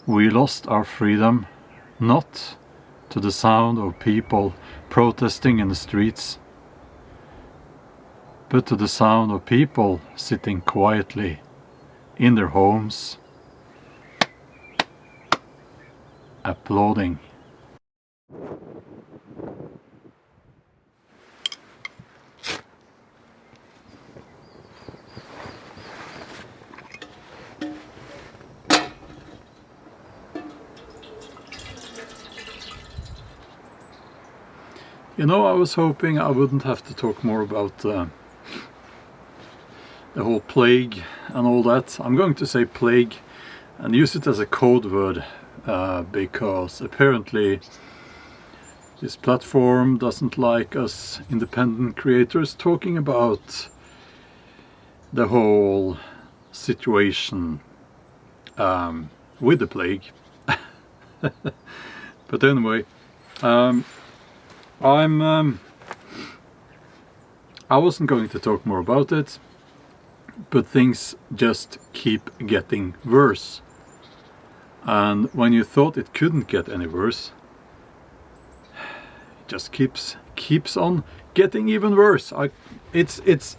We lost our freedom not to the sound of people protesting in the streets, but to the sound of people sitting quietly in their homes, applauding. You know, I was hoping I wouldn't have to talk more about the whole plague and all that. I'm going to say plague and use it as a code word because apparently this platform doesn't like us independent creators talking about the whole situation with the plague. But anyway, I wasn't going to talk more about it, but things just keep getting worse. And when you thought it couldn't get any worse, it just keeps on getting even worse. It's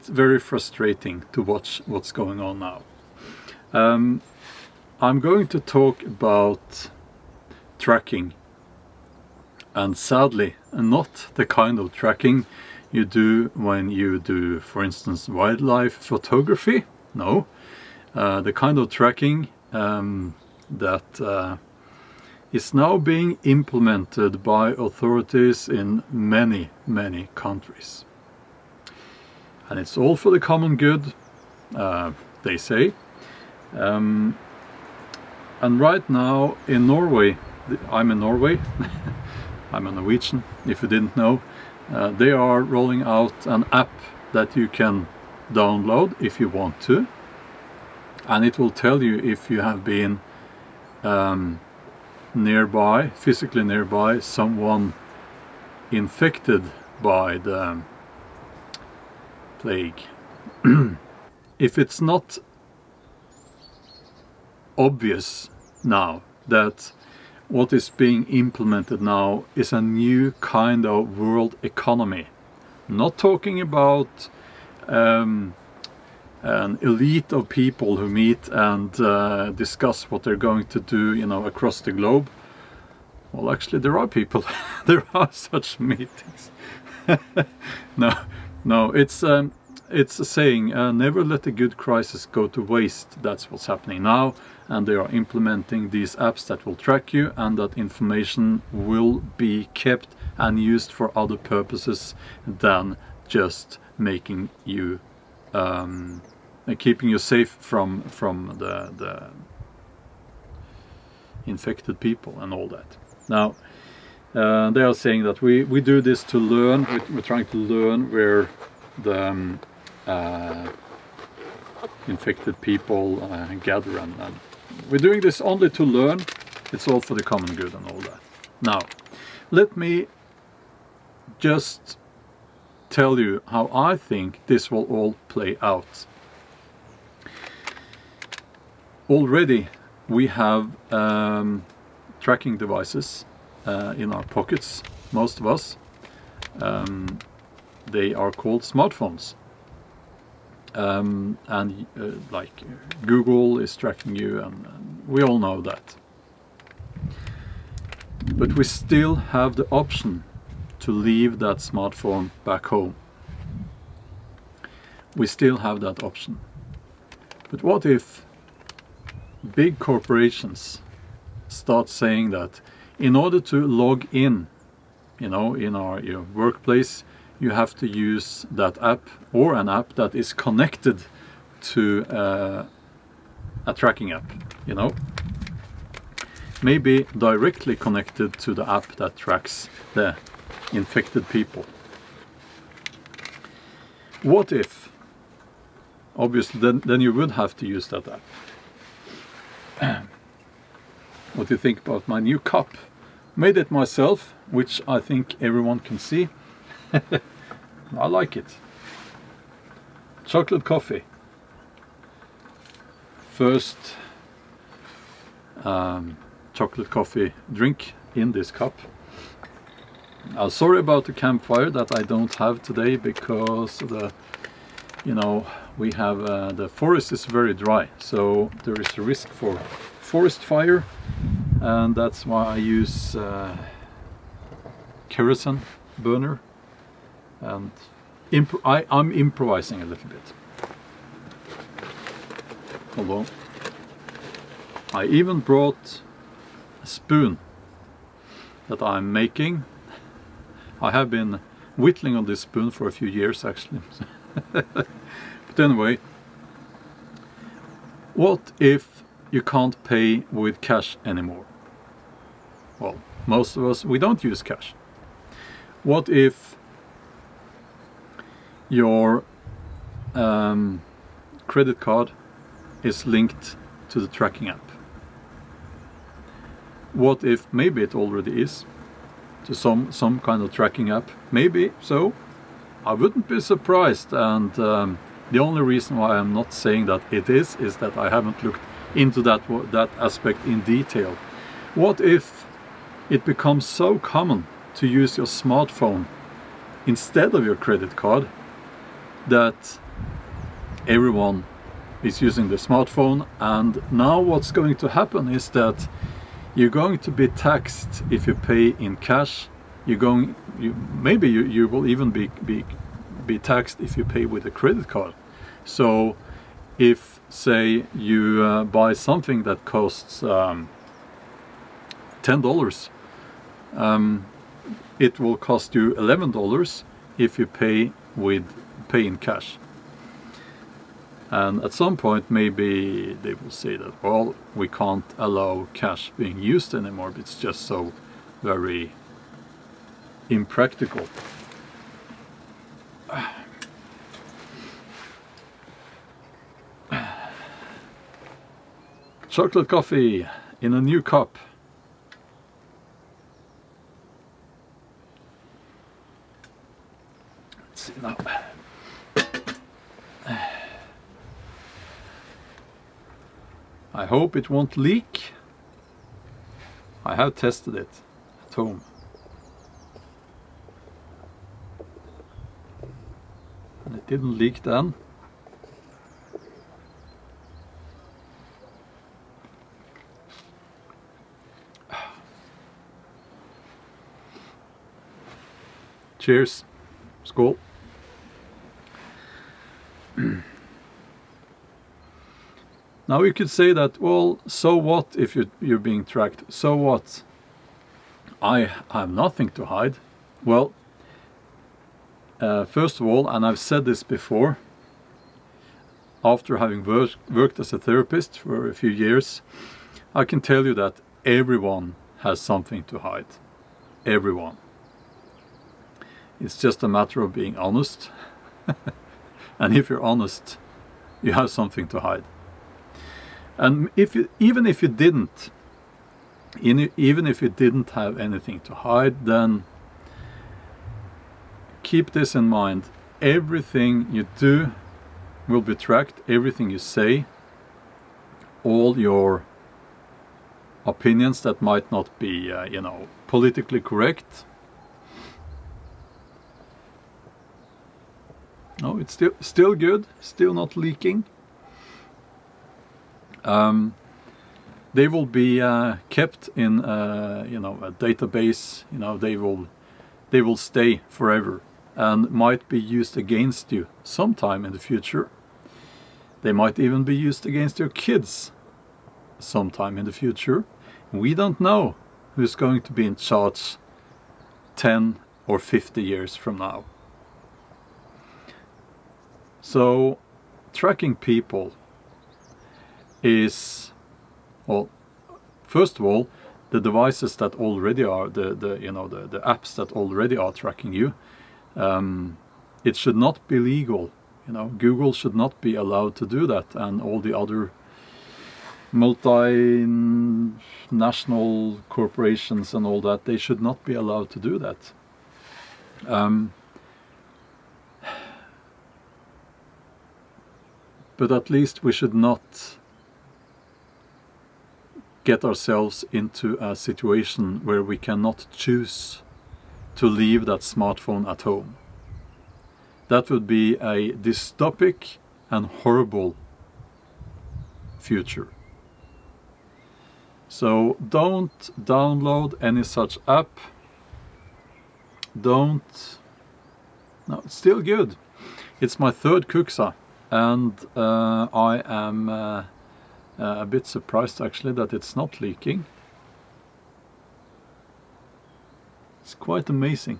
very frustrating to watch what's going on now. I'm going to talk about tracking, and sadly not the kind of tracking you do when you do, for instance, wildlife photography. No, the kind of tracking that is now being implemented by authorities in many countries, and it's all for the common good, they say. And right now in Norway, I'm in Norway, I'm a Norwegian, if you didn't know, they are rolling out an app that you can download if you want to, and it will tell you if you have been physically nearby someone infected by the plague. If it's not obvious now that what is being implemented now is a new kind of world economy, not talking about an elite of people who meet and discuss what they're going to do, you know, across the globe. Well, actually there are people, there are such meetings. No, it's a saying, never let a good crisis go to waste. That's what's happening now, and they are implementing these apps that will track you, and that information will be kept and used for other purposes than just making you keeping you safe from the infected people and all that. Now they are saying that we do this to learn. We're trying to learn where the infected people gather, and we're doing this only to learn. It's all for the common good and all that. Now, let me just tell you how I think this will all play out. Already we have tracking devices in our pockets, most of us. They are called smartphones. Like Google is tracking you, and we all know that. But we still have the option to leave that smartphone back home. We still have that option. But what if big corporations start saying that in order to log in, you know, in your workplace, you have to use that app, or an app that is connected to a tracking app, you know, maybe directly connected to the app that tracks the infected people. What if, obviously then you would have to use that app. What do you think about my new cup? Made it myself, which I think everyone can see. I like it. Chocolate coffee. first chocolate coffee drink in this cup. Sorry about the campfire that I don't have today, because the, you know, we have the forest is very dry, so there is a risk for forest fire, and that's why I use kerosene burner, and I'm improvising a little bit. Although I even brought a spoon that I'm making. I have been whittling on this spoon for a few years actually. But anyway, what if you can't pay with cash anymore? Well, most of us, we don't use cash. What if your credit card is linked to the tracking app? What if maybe it already is to some kind of tracking app? Maybe so. I wouldn't be surprised, and the only reason why I'm not saying that it is that I haven't looked into that aspect in detail. What if it becomes so common to use your smartphone instead of your credit card that everyone is using the smartphone, and now what's going to happen is that you're going to be taxed if you pay in cash. Maybe you will even be taxed if you pay with a credit card. So if, say, you buy something that costs $10, it will cost you $11 if you pay in cash. And at some point maybe they will say that, well, we can't allow cash being used anymore, it's just so very impractical. Chocolate coffee in a new cup. Let's see now. I hope it won't leak. I have tested it at home. And it didn't leak then. Cheers. Skål. Now you could say that, well, so what if you're being tracked? So what? I have nothing to hide. Well, first of all, and I've said this before, after having worked as a therapist for a few years, I can tell you that everyone has something to hide. Everyone. It's just a matter of being honest. And if you're honest, you have something to hide. And even if you didn't have anything to hide, then keep this in mind. Everything you do will be tracked, everything you say, all your opinions that might not be, politically correct. No, it's still good, still not leaking. They will be kept in a database. They will stay forever and might be used against you sometime in the future. They might even be used against your kids sometime in the future. We don't know who's going to be in charge 10 or 50 years from now. So tracking people is, well, first of all, the devices that already are the apps that already are tracking you. It should not be legal. Google should not be allowed to do that, and all the other multinational corporations and all that, they should not be allowed to do that. But at least we should not get ourselves into a situation where we cannot choose to leave that smartphone at home. That would be a dystopic and horrible future. So don't download any such app. No, it's still good. It's my third Kuxa, and I am a bit surprised actually that it's not leaking. It's quite amazing.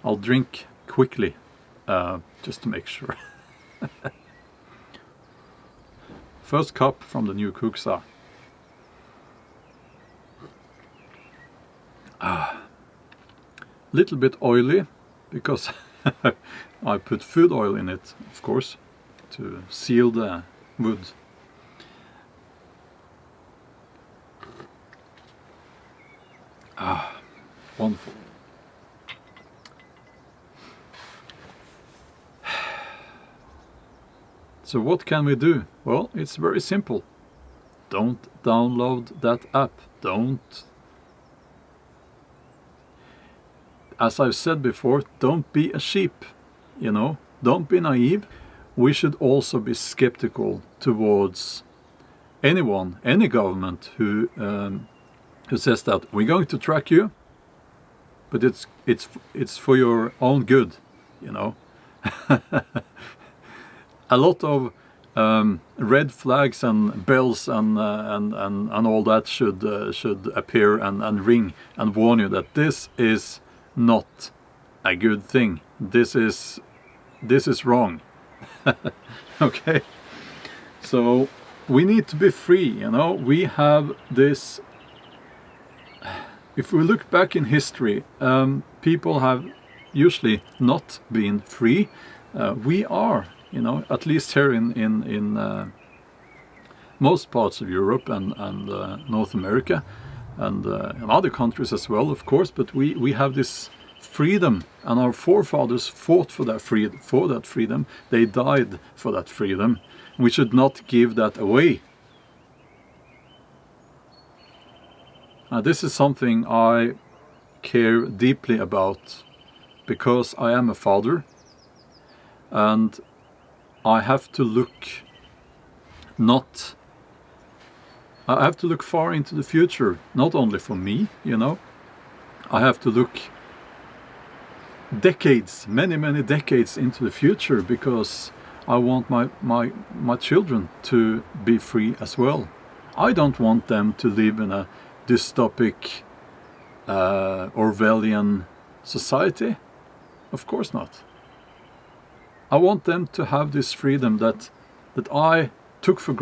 I'll drink quickly, just to make sure. First cup from the new Kuxa. Little bit oily because I put food oil in it, of course, to seal the wood. Wonderful. So what can we do? Well, it's very simple. Don't download that app. Don't. As I've said before, don't be a sheep, you know, don't be naive. We should also be skeptical towards anyone, any government who says that we're going to track you, but it's for your own good, you know. A lot of red flags and bells and all that should appear and ring and warn you that this is not a good thing. This is wrong. Okay, so we need to be free, you know. We have this. If we look back in history, people have usually not been free. We are, you know, at least here in most parts of Europe and North America, and in other countries as well, of course. But we have this freedom, and our forefathers fought for that freedom. They died for that freedom. We should not give that away. This is something I care deeply about because I am a father, and I have to look far into the future, not only for me, you know. I have to look decades, many decades into the future, because I want my children to be free as well. I don't want them to live in a dystopic Orwellian society. Of course not. I want them to have this freedom that I took for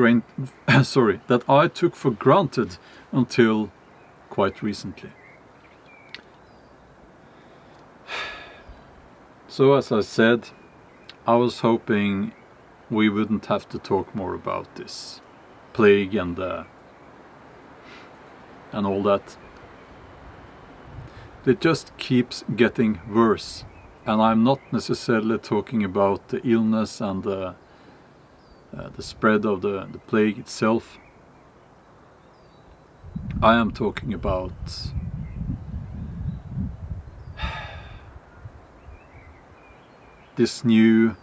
granted until quite recently. So as I said, I was hoping we wouldn't have to talk more about this plague and all that. It just keeps getting worse, and I'm not necessarily talking about the illness and the spread of the plague itself. I am talking about this new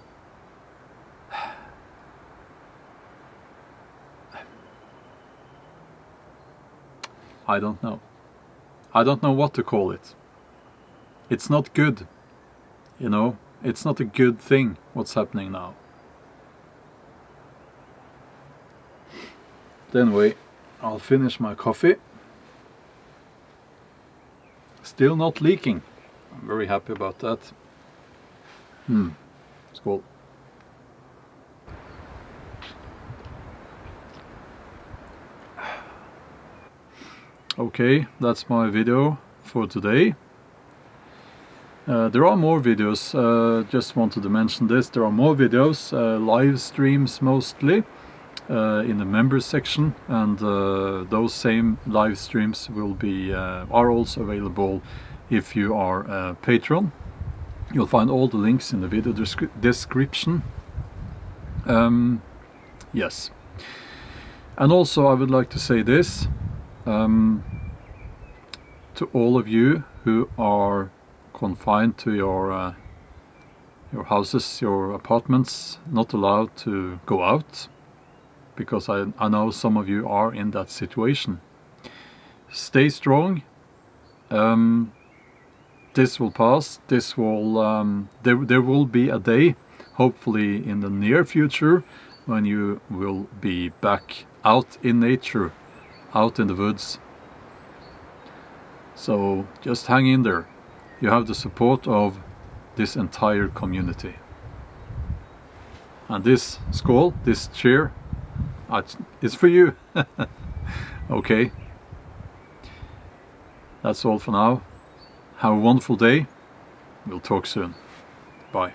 I don't know what to call it. It's not good, you know. It's not a good thing what's happening now. Anyway, I'll finish my coffee. Still not leaking. I'm very happy about that. Skål. Okay, that's my video for today. There are more videos, just wanted to mention this. There are more videos, live streams mostly, in the members section, and those same live streams will be are also available if you are a patron. You'll find all the links in the video description. Yes, And also I would like to say this to all of you who are confined to your houses, your apartments, not allowed to go out, because I know some of you are in that situation. Stay strong. This will pass. This will there will be a day, hopefully in the near future, when you will be back out in nature, out in the woods. So just hang in there. You have the support of this entire community. And this skål, this cheer, is for you. Okay. That's all for now. Have a wonderful day. We'll talk soon. Bye.